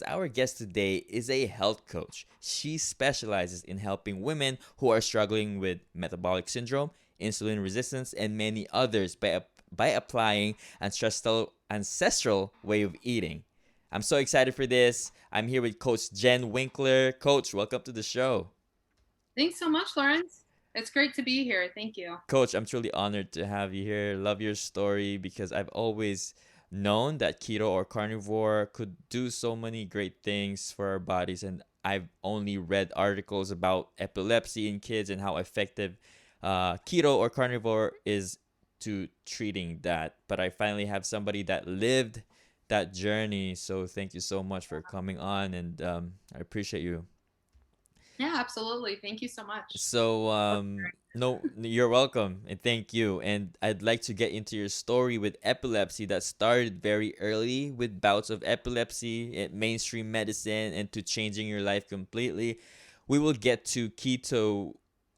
Our guest today is a health coach. She specializes in helping women who are struggling with metabolic syndrome, insulin resistance, and many others by applying ancestral way of eating. I'm so excited for this. I'm here with Coach Jen Winkler. Coach, welcome to the show. Thanks so much, Lawrence. It's great to be here. Thank you. Coach, I'm truly honored to have you here. Love your story because I've always known that keto or carnivore could do so many great things for our bodies. And I've only read articles about epilepsy in kids and how effective keto or carnivore is to treating that. But I finally have somebody that lived that journey. So thank you so much for coming on. And I appreciate you. Yeah, absolutely. Thank you so much. So, For no, you're welcome and thank you. And I'd like to get into your story with epilepsy that started very early with bouts of epilepsy at mainstream medicine and to changing your life completely. We will get to keto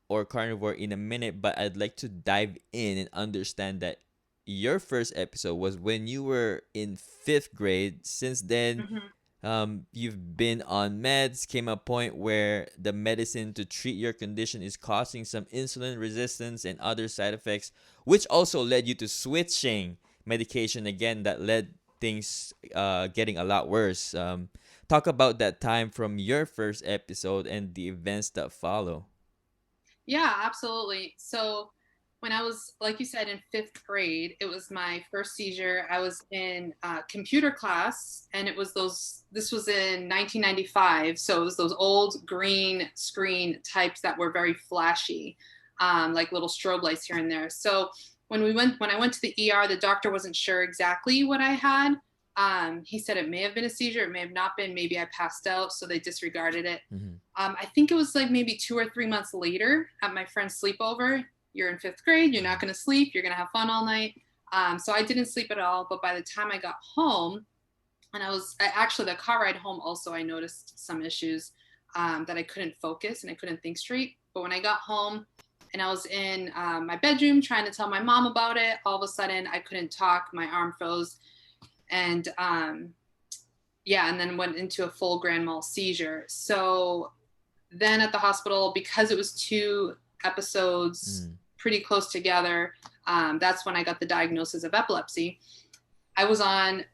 or carnivore in a minute, but I'd like to dive in and understand that your first episode was when you were in fifth grade. Since then, Mhm. you've been on meds, came a point where the medicine to treat your condition is causing some insulin resistance and other side effects, which also led you to switching medication again that led things getting a lot worse. Talk about that time from your first episode and the events that follow. Yeah, absolutely. So, when I was, like you said, in fifth grade, it was my first seizure. I was in computer class, and this was in 1995. So, it was those old green screen types that were very flashy, like little strobe lights here and there. So, when I went to the ER, the doctor wasn't sure exactly what I had. He said it may have been a seizure, it may have not been. Maybe I passed out, so they disregarded it. Mm-hmm. I think it was like maybe 2 or 3 months later at my friend's sleepover. You're in fifth grade, you're not going to sleep, you're going to have fun all night. So I didn't sleep at all. But by the time I got home, and actually the car ride home, also, I noticed some issues that I couldn't focus and I couldn't think straight. But when I got home and I was in my bedroom trying to tell my mom about it, all of a sudden I couldn't talk, my arm froze. And yeah, and then went into a full grand mal seizure. So then at the hospital, because it was two episodes Mm. pretty close together, that's when I got the diagnosis of epilepsy. I was on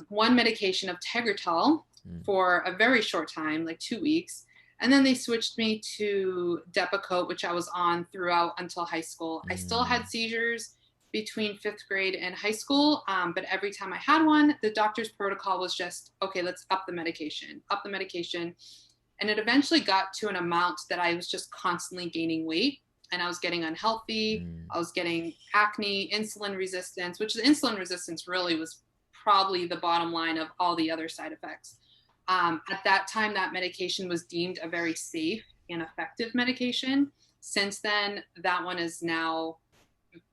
one medication of Tegretol Mm. for a very short time, like 2 weeks. And then they switched me to Depakote, which I was on throughout until high school. I still Mm. had seizures between fifth grade and high school, but every time I had one, the doctor's protocol was just, okay, let's up the medication, up the medication. And it eventually got to an amount that I was just constantly gaining weight and I was getting unhealthy. Mm. I was getting acne, insulin resistance, which the insulin resistance really was probably the bottom line of all the other side effects. At that time, that medication was deemed a very safe and effective medication. Since then, that one is now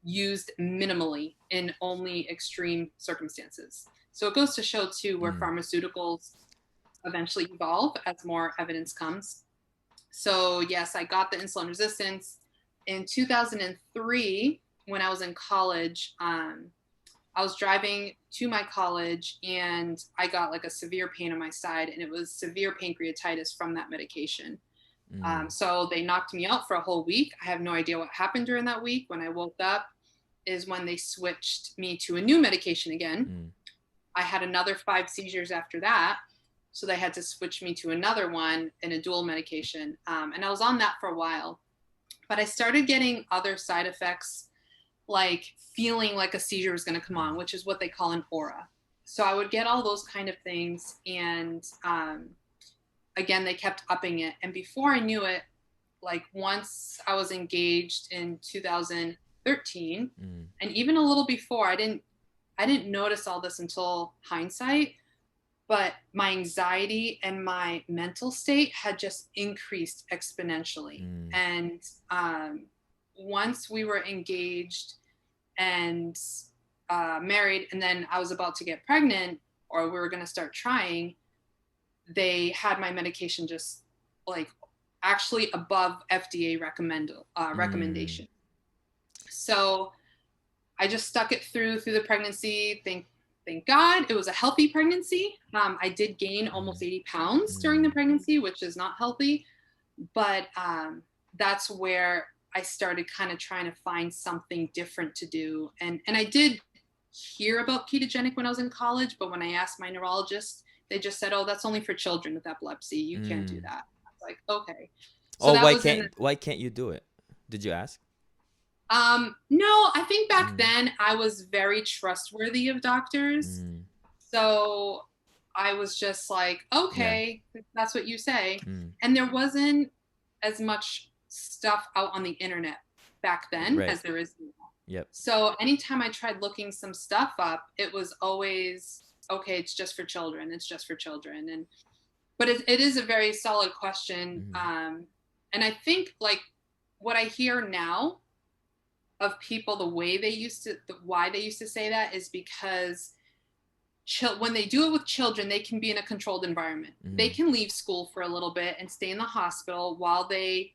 used minimally in only extreme circumstances. So it goes to show, too, where Mm. pharmaceuticals eventually evolve as more evidence comes. So, yes, I got the insulin resistance in 2003 when I was in college. I was driving to my college and I got like a severe pain on my side, and it was severe pancreatitis from that medication. Mm. So they knocked me out for a whole week. I have no idea what happened during that week. When I woke up, is when they switched me to a new medication again. Mm. I had another 5 seizures after that. So they had to switch me to another one in a dual medication. And I was on that for a while. But I started getting other side effects, like feeling like a seizure was going to come on, Mm. which is what they call an aura. So I would get all those kind of things. And again, they kept upping it. And before I knew it, like once I was engaged in 2013, Mm. and even a little before, I didn't notice all this until hindsight, but my anxiety and my mental state had just increased exponentially. Mm. And once we were engaged and married, and then I was about to get pregnant, or we were going to start trying, they had my medication just like actually above FDA Mm. recommendation. So I just stuck it through the pregnancy. Think thank God it was a healthy pregnancy. I did gain almost 80 pounds during the pregnancy, which is not healthy. But that's where I started kind of trying to find something different to do. And I did hear about ketogenic when I was in college, but when I asked my neurologist, they just said, "Oh, that's only for children with epilepsy. You can't do that." I was like, "Okay." So Oh, that was in why can't you do it? Did you ask? no, I think back then I was very trustworthy of doctors. Mm. So I was just like, Yeah. okay, if that's what you say. Mm. And there wasn't as much stuff out on the internet back then Right. as there is now. Yep. So anytime I tried looking some stuff up, it was always, okay, it's just for children. It's just for children. And but it is a very solid question. And I think like what I hear now of people, the way they used to, why they used to say that is because when they do it with children, they can be in a controlled environment. They can leave school for a little bit and stay in the hospital while they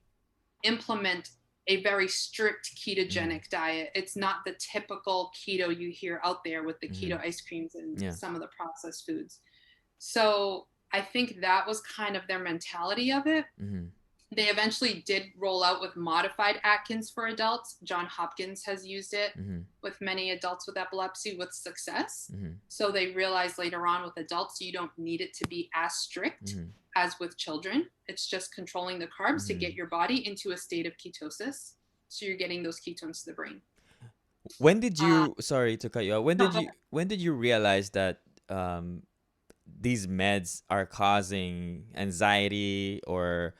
implement a very strict ketogenic diet. It's not the typical keto you hear out there with the keto ice creams and some of the processed foods. So I think that was kind of their mentality of it. They eventually did roll out with modified Atkins for adults. John Hopkins has used it with many adults with epilepsy with success. So they realized later on with adults, you don't need it to be as strict as with children. It's just controlling the carbs to get your body into a state of ketosis. So you're getting those ketones to the brain. When did you, sorry to cut you off, No, when did you realize that these meds are causing anxiety or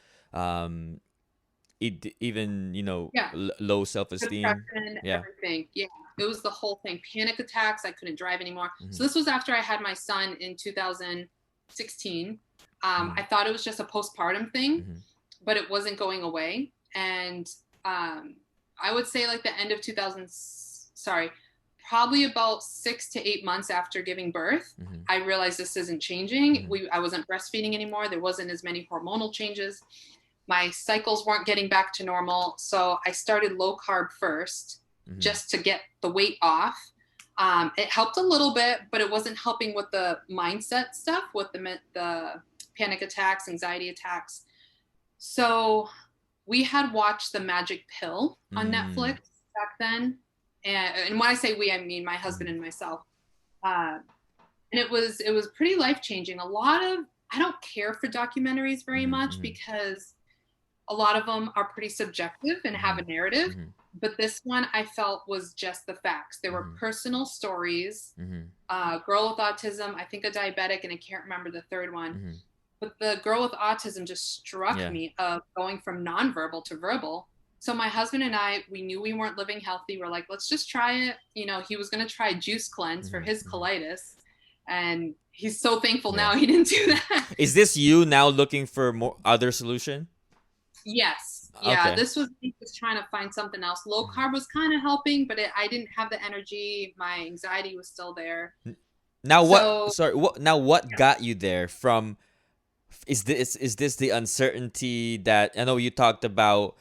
even low self-esteem? Depression, everything. Yeah, it was the whole thing. Panic attacks. I couldn't drive anymore. So this was after I had my son in 2016. I thought it was just a postpartum thing, but it wasn't going away. And I would say like the end of probably about 6 to 8 months after giving birth, I realized this isn't changing. I wasn't breastfeeding anymore. There wasn't as many hormonal changes. My cycles weren't getting back to normal. So I started low carb first just to get the weight off. It helped a little bit, but it wasn't helping with the mindset stuff, with the panic attacks, anxiety attacks. So we had watched The Magic Pill on Netflix back then. And when I say we, I mean my husband and myself. And it was pretty life-changing. I don't care for documentaries very much because a lot of them are pretty subjective and have a narrative. But this one I felt was just the facts. There were personal stories. Girl with autism, I think a diabetic, and I can't remember the third one. But the girl with autism just struck me of going from nonverbal to verbal. So my husband and I, we knew we weren't living healthy. We're like, let's just try it. He was going to try juice cleanse for his colitis. And he's so thankful now he didn't do that. Is this you now looking for more other solution? Yes. Yeah. Okay. This was me just trying to find something else. Low carb was kind of helping, but I didn't have the energy. My anxiety was still there. Now what got you there from? Is this the uncertainty that I know you talked about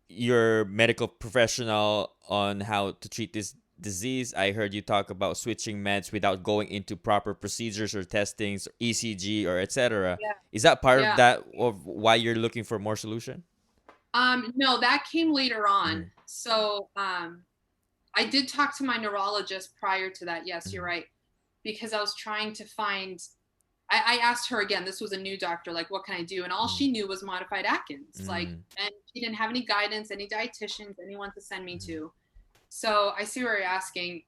your medical professional on how to treat this disease? I heard you talk about switching meds without going into proper procedures or testings, ECG or etc. Yeah. Is that part of that of why you're looking for more solution? No, that came later on. So I did talk to my neurologist prior to that. Yes, you're right. Because I was trying to find, I asked her again, this was a new doctor, like, what can I do? And all she knew was modified Atkins. And she didn't have any guidance, any dietitians, anyone to send me to. So I see where you're asking.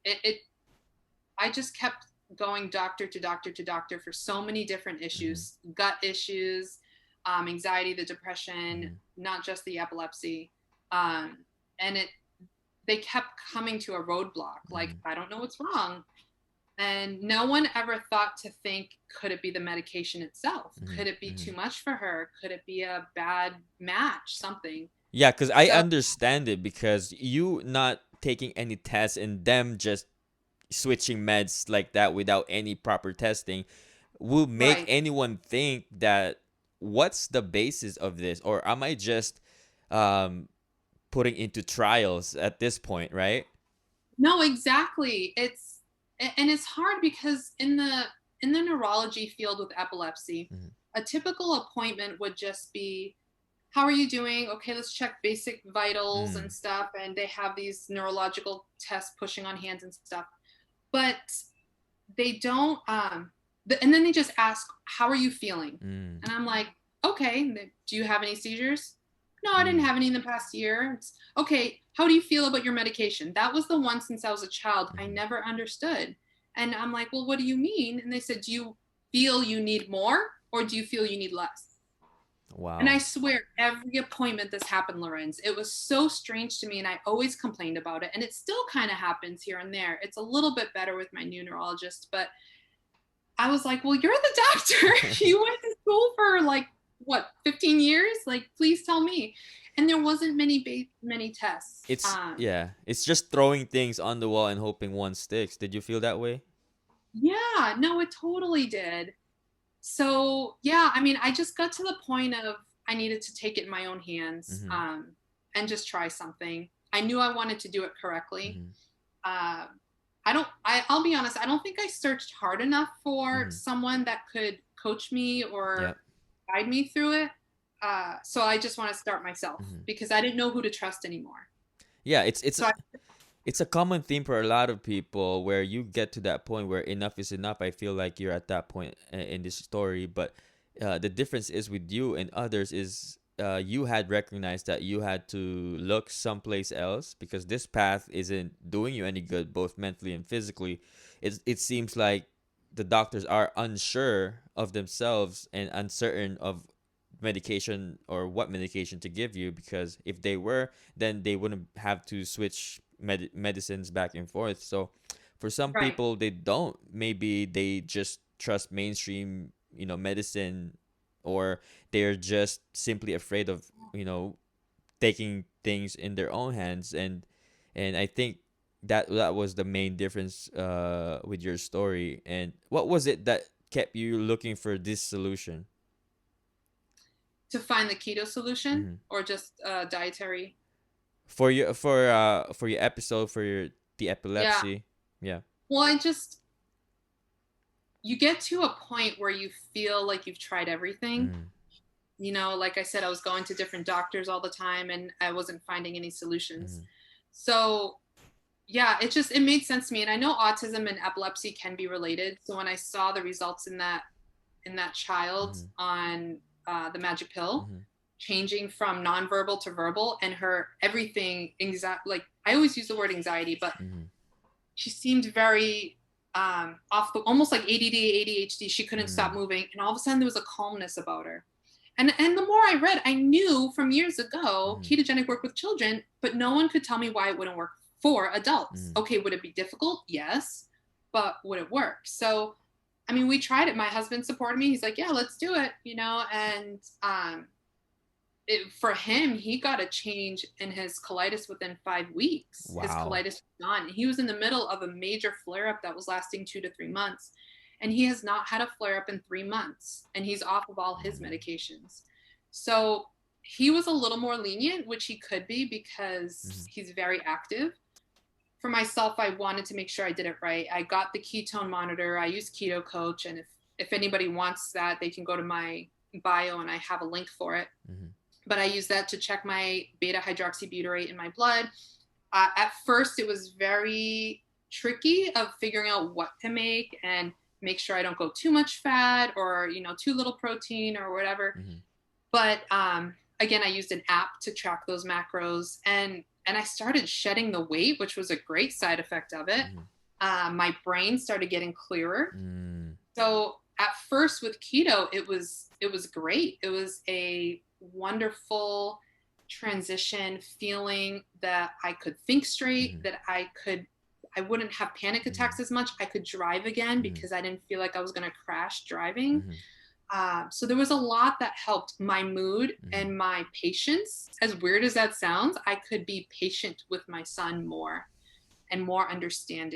I just kept going doctor to doctor to doctor for so many different issues, gut issues, anxiety, the depression, not just the epilepsy. And they kept coming to a roadblock. Like, I don't know what's wrong. And no one ever thought to think, could it be the medication itself? Could it be too much for her? Could it be a bad match? Something. Yeah, because I understand it, because you not taking any tests and them just switching meds like that without any proper testing will make anyone think that what's the basis of this, or am I just putting into trials at this point, right? No, exactly. It's And it's hard because in the neurology field with epilepsy, Mm-hmm. a typical appointment would just be, how are you doing? Okay, let's check basic vitals and Mm. stuff. And they have these neurological tests pushing on hands and stuff. But they don't, and then they just ask, how are you feeling? Mm. And I'm like, okay, do you have any seizures? No, I didn't Mm. have any in the past year. It's, okay, how do you feel about your medication? That was the one since I was a child I Mm-hmm. never understood. And I'm like, well, what do you mean? And they said, do you feel you need more or do you feel you need less? And I Wow. swear, every appointment this happened, Lorenz. It was so strange to me, and I always complained about it. And it still kind of happens here and there. It's a little bit better with my new neurologist, but I was like, well, you're the doctor. You went to school for like what, 15 years? Like, please tell me. And there wasn't many tests. It's yeah, it's just throwing things on the wall and hoping one sticks. Did you feel that way? Yeah, no, it totally did. So yeah, I mean, I just got to the point of I needed to take it in my own hands, Mm-hmm. and just try something. I knew I wanted to do it correctly. Mm-hmm. Uh, I'll be honest, I don't think I searched hard enough for Mm-hmm. someone that could coach me Yeah. or guide me through it. So I just want to start myself Mm-hmm. because I didn't know who to trust anymore. Yeah, it's So I, it's a common theme for a lot of people where you get to that point where enough is enough. I feel like you're at that point in this story, but the difference is with you and others is you had recognized that you had to look someplace else because this path isn't doing you any good, both mentally and physically. It seems like the doctors are unsure of themselves and uncertain of medication or what medication to give you, because if they were, then they wouldn't have to switch medicines back and forth. So for some right. people, they don't, maybe they just trust mainstream, medicine, or they're just simply afraid of, taking things in their own hands. And I think that was the main difference with your story. And what was it that kept you looking for this solution? To find the keto solution Mm-hmm. or just dietary. For your episode, for your the Yeah. epilepsy. Yeah. Well, you get to a point where you feel like you've tried everything. Mm. You know, like I said, I was going to different doctors all the time and I wasn't finding any solutions. Mm. So yeah, it made sense to me. And I know autism and epilepsy can be related. So when I saw the results in that child Mm. on the magic pill, Mm. changing from nonverbal to verbal, and her everything like I always use the word anxiety, but Mm. she seemed very off the, almost like ADD, ADHD. She couldn't stop Mm. moving, and all of a sudden there was a calmness about her. And the more I read, I knew from years ago Mm. ketogenic worked with children, but no one could tell me why it wouldn't work for adults. Mm. Okay, would it be difficult? Yes, but would it work? So, I mean, we tried it. My husband supported me. He's like, "Yeah, let's do it," and for him, he got a change in his colitis within 5 weeks. His Wow. colitis was gone. He was in the middle of a major flare up that was lasting 2 to 3 months. And he has not had a flare up in 3 months. And he's off of all his Mm. medications. So he was a little more lenient, which he could be because Mm. he's very active. For myself, I wanted to make sure I did it right. I got the ketone monitor. I use Keto Coach. And if anybody wants that, they can go to my bio and I have a link for it. Mm. But I use that to check my beta hydroxybutyrate in my blood. At first, it was very tricky of figuring out what to make and make sure I don't go too much fat or too little protein or whatever. Mm. But again, I used an app to track those macros, and I started shedding the weight, which was a great side effect of it. Mm. My brain started getting clearer. Mm. So at first with keto, it was great. It was a wonderful transition, feeling that I could think straight, Mm. that I wouldn't have panic attacks as much. I could drive again Mm. because I didn't feel like I was going to crash driving. Mm. So there was a lot that helped my mood Mm. and my patience. As weird as that sounds, I could be patient with my son more and more understanding.